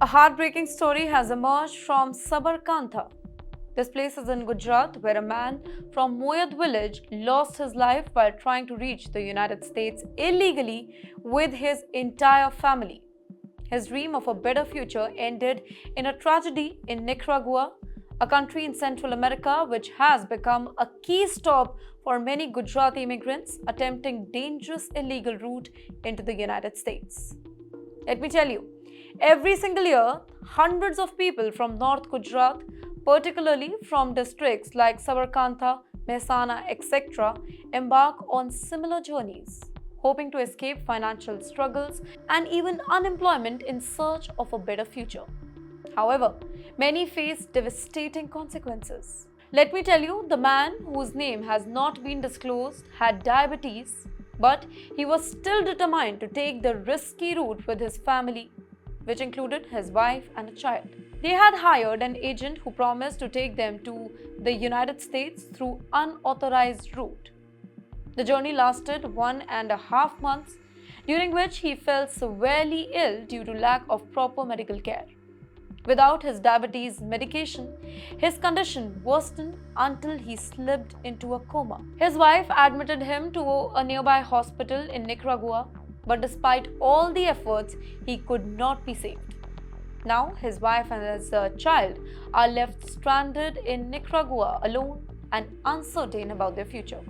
A heartbreaking story has emerged from Sabarkantha. This place is in Gujarat, where a man from Moyad village lost his life while trying to reach the United States illegally with his entire family. His dream of a better future ended in a tragedy in Nicaragua, a country in Central America which has become a key stop for many Gujarati immigrants attempting dangerous illegal route into the United States. Let me tell you, every single year, hundreds of people from North Gujarat, particularly from districts like Sabarkantha, Mehsana, etc., embark on similar journeys, hoping to escape financial struggles and even unemployment in search of a better future. However, many face devastating consequences. Let me tell you, the man whose name has not been disclosed had diabetes, but he was still determined to take the risky route with his family, which included his wife and a child. They had hired an agent who promised to take them to the United States through unauthorized route. The journey lasted 1.5 months, during which he fell severely ill due to lack of proper medical care. Without his diabetes medication, his condition worsened until he slipped into a coma. His wife admitted him to a nearby hospital in Nicaragua, but despite all the efforts, he could not be saved. Now, his wife and his child are left stranded in Nicaragua alone and uncertain about their future.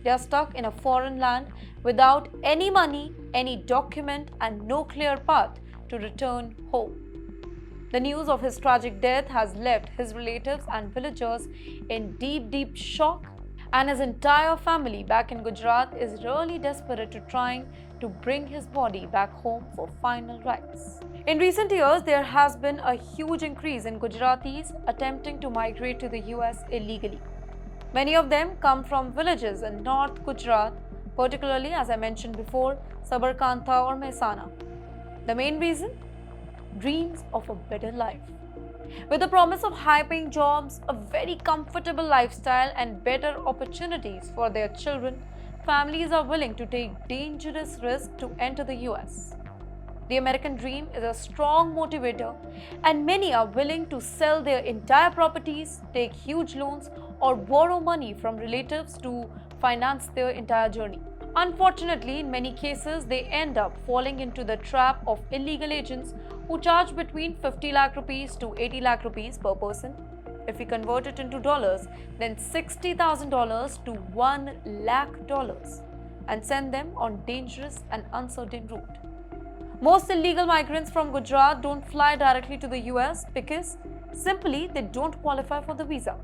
They are stuck in a foreign land without any money, any document, and no clear path to return home. The news of his tragic death has left his relatives and villagers in deep shock, and his entire family back in Gujarat is really desperate to trying to bring his body back home for final rites. In recent years, there has been a huge increase in Gujaratis attempting to migrate to the US illegally. Many of them come from villages in North Gujarat, particularly, as I mentioned before, Sabarkantha or Mehsana. The main reason? Dreams of a better life. With the promise of high-paying jobs, a very comfortable lifestyle and better opportunities for their children, families are willing to take dangerous risks to enter the US. The American dream is a strong motivator, and many are willing to sell their entire properties, take huge loans, or borrow money from relatives to finance their entire journey. Unfortunately, in many cases, they end up falling into the trap of illegal agents who charge between 50 lakh rupees to 80 lakh rupees per person. If we convert it into dollars, then $60,000 to $1 lakh, and send them on dangerous and uncertain route. Most illegal migrants from Gujarat don't fly directly to the US because simply they don't qualify for the visa.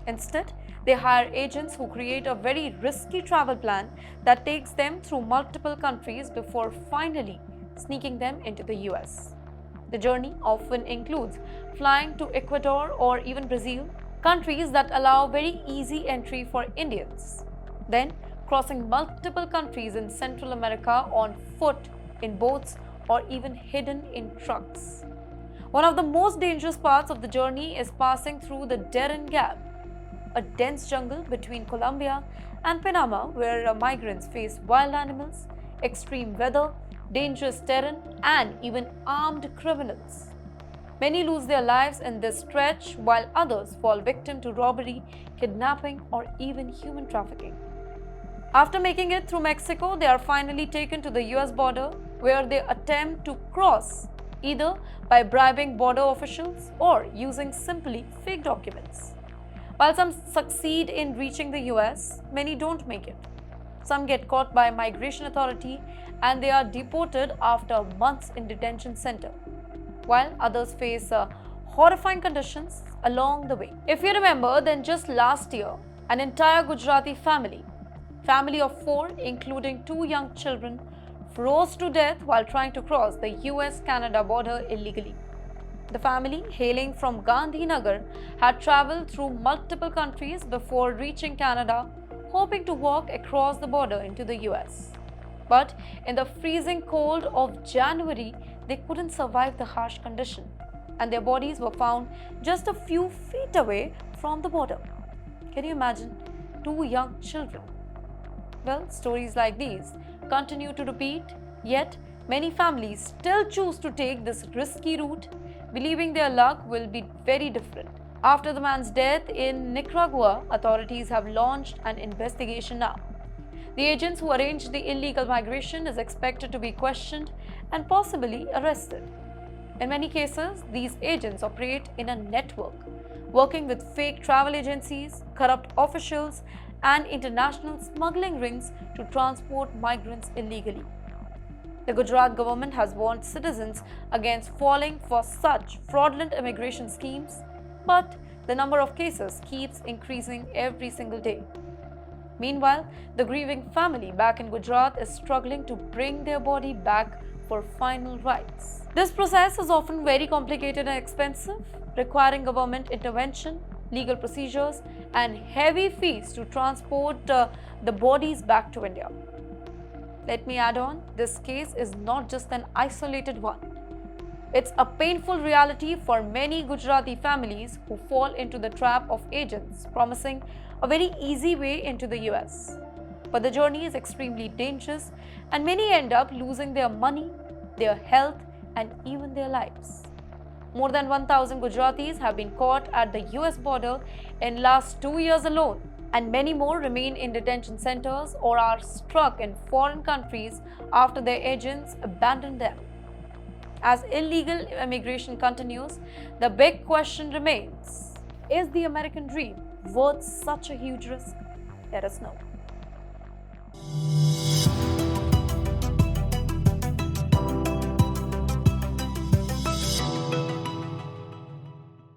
Instead, they hire agents who create a very risky travel plan that takes them through multiple countries before finally sneaking them into the US. The journey often includes flying to Ecuador or even Brazil, countries that allow very easy entry for Indians. Then, crossing multiple countries in Central America on foot, in boats, or even hidden in trucks. One of the most dangerous parts of the journey is passing through the Darien Gap, a dense jungle between Colombia and Panama where migrants face wild animals, extreme weather, dangerous terrain, and even armed criminals. Many lose their lives in this stretch, while others fall victim to robbery, kidnapping, or even human trafficking. After making it through Mexico, they are finally taken to the US border, where they attempt to cross either by bribing border officials or using simply fake documents. While some succeed in reaching the US, many don't make it. Some get caught by migration authority and they are deported after months in detention center, while others face horrifying conditions along the way. If you remember, then just last year, an entire Gujarati family of 4, including 2 young children, froze to death while trying to cross the US-Canada border illegally. The family, hailing from Gandhinagar, had traveled through multiple countries before reaching Canada, hoping to walk across the border into the US. But in the freezing cold of January, they couldn't survive the harsh condition, and their bodies were found just a few feet away from the border. Can you imagine? 2 young children. Well, stories like these continue to repeat, yet Many families still choose to take this risky route, believing their luck will be very different. After the man's death in Nicaragua, authorities have launched an investigation now. The agents who arranged the illegal migration is expected to be questioned and possibly arrested. In many cases, these agents operate in a network, working with fake travel agencies, corrupt officials, and international smuggling rings to transport migrants illegally. The Gujarat government has warned citizens against falling for such fraudulent immigration schemes, but the number of cases keeps increasing every single day. Meanwhile, the grieving family back in Gujarat is struggling to bring their body back for final rites. This process is often very complicated and expensive, requiring government intervention, legal procedures, and heavy fees to transport the bodies back to India. Let me add on, this case is not just an isolated one. It's a painful reality for many Gujarati families who fall into the trap of agents promising a very easy way into the US. But the journey is extremely dangerous, and many end up losing their money, their health, and even their lives. More than 1,000 Gujaratis have been caught at the US border in last 2 years alone, and many more remain in detention centers or are stuck in foreign countries after their agents abandon them. As illegal immigration continues, the big question remains: is the American dream worth such a huge risk? Let us know.